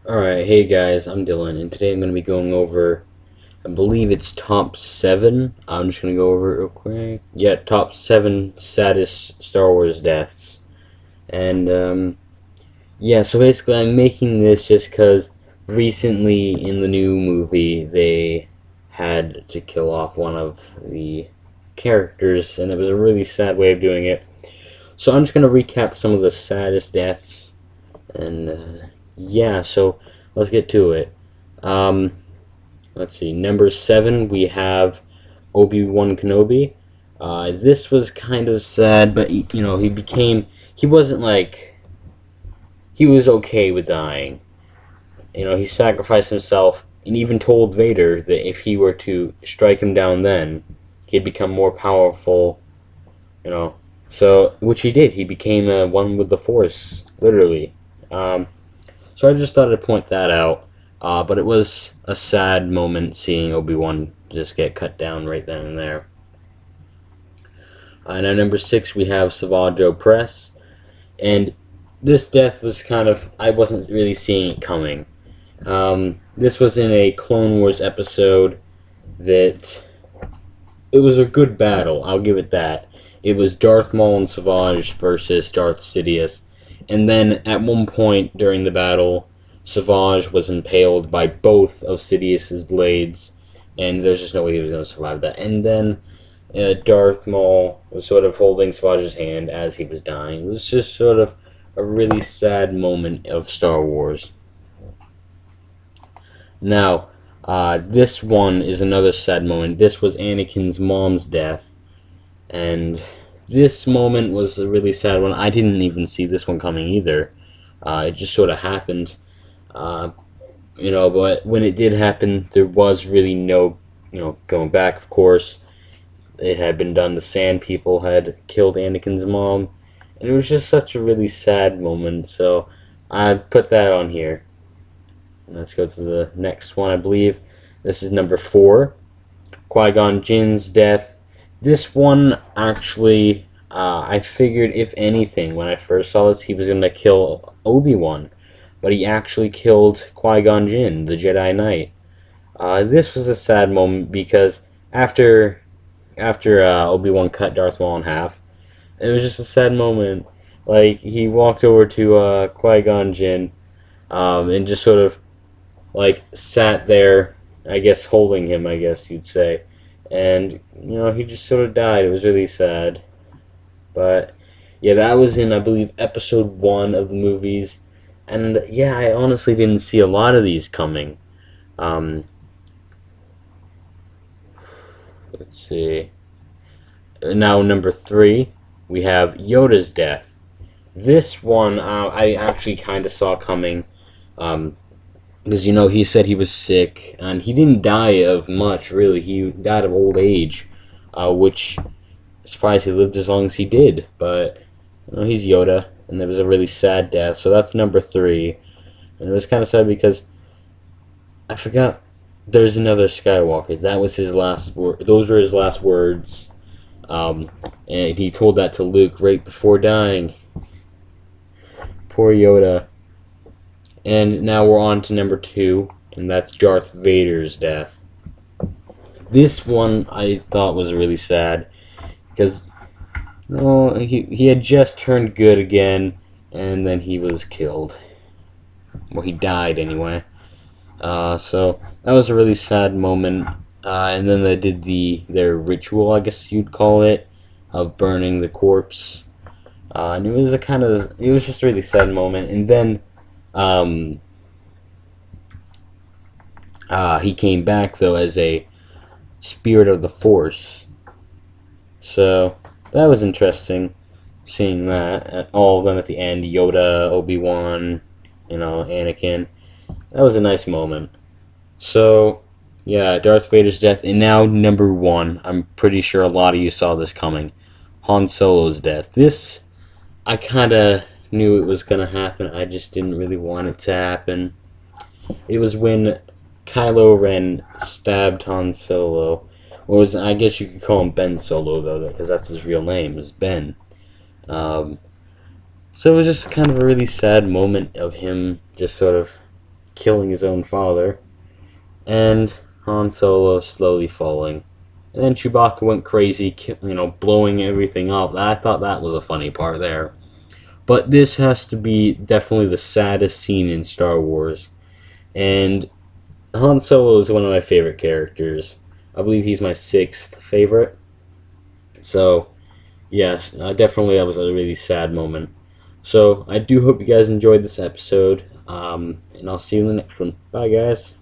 Alright, hey guys, I'm Dylan, and today I'm going to be going over, I believe it's top 7. I'm just going to go over it real quick. Yeah, top 7 saddest Star Wars deaths. And, yeah, so basically I'm making this just because recently in the new movie they had to kill off one of the characters, and it was a really sad way of doing it. So I'm just going to recap some of the saddest deaths, and, yeah, so let's get to it. Um, let's see. Number 7, we have Obi-Wan Kenobi. This was kind of sad, but he wasn't like, he was okay with dying. He sacrificed himself and even told Vader that if he were to strike him down then, he'd become more powerful, you know. So, which he did. He became one with the Force, literally. So I just thought I'd point that out. But it was a sad moment seeing Obi-Wan just get cut down right then and there. And at number 6, we have Savage Opress. And this death was I wasn't really seeing it coming. This was in a Clone Wars episode that it was a good battle, I'll give it that. It was Darth Maul and Savage versus Darth Sidious. And then at one point during the battle, Savage was impaled by both of Sidious's blades, and there's just no way he was going to survive that. And then Darth Maul was sort of holding Savage's hand as he was dying. It was just sort of a really sad moment of Star Wars. Now, this one is another sad moment. This was Anakin's mom's death, and this moment was a really sad one. I didn't even see this one coming either. It just sort of happened. But when it did happen, there was really no, going back, of course. It had been done. The Sand People had killed Anakin's mom. And it was just such a really sad moment. So I put that on here. And let's go to the next one, I believe. This is number 4. Qui Gon Jinn's death. This one, actually, I figured, if anything, when I first saw this, he was going to kill Obi-Wan. But he actually killed Qui Gon Jinn, the Jedi Knight. This was a sad moment because after Obi-Wan cut Darth Maul in half, it was just a sad moment. Like, he walked over to Qui Gon Jinn and just sort of, like, sat there, I guess, holding him, I guess you'd say. And, he just sort of died. It was really sad. But, yeah, that was in, I believe, episode 1 of the movies. And, yeah, I honestly didn't see a lot of these coming. Let's see. Now, number 3, we have Yoda's death. This one, I actually kind of saw coming. Because, he said he was sick, and he didn't die of much, really. He died of old age, which, surprised he lived as long as he did. But, he's Yoda, and it was a really sad death. So that's number 3. And it was kind of sad because I forgot there's another Skywalker. That was his last word. Those were his last words. And he told that to Luke right before dying. Poor Yoda. And now we're on to number 2, and that's Darth Vader's death. This one I thought was really sad because he had just turned good again, and then he was killed. Well, he died anyway. So that was a really sad moment. And then they did their ritual, I guess you'd call it, of burning the corpse. And it was just a really sad moment. And then he came back, though, as a spirit of the Force. So that was interesting, seeing that. All of them at the end, Yoda, Obi-Wan, Anakin. That was a nice moment. So, yeah, Darth Vader's death. And now, number 1. I'm pretty sure a lot of you saw this coming. Han Solo's death. This, I kind of knew it was going to happen. I just didn't really want it to happen. It was when Kylo Ren stabbed Han Solo. I guess you could call him Ben Solo, though, because that's his real name, is Ben. So it was just kind of a really sad moment of him just sort of killing his own father, and Han Solo slowly falling. And then Chewbacca went crazy, blowing everything up. I thought that was a funny part there. But this has to be definitely the saddest scene in Star Wars. And Han Solo is one of my favorite characters. I believe he's my 6th favorite. So, yes, definitely that was a really sad moment. So, I do hope you guys enjoyed this episode. And I'll see you in the next one. Bye, guys.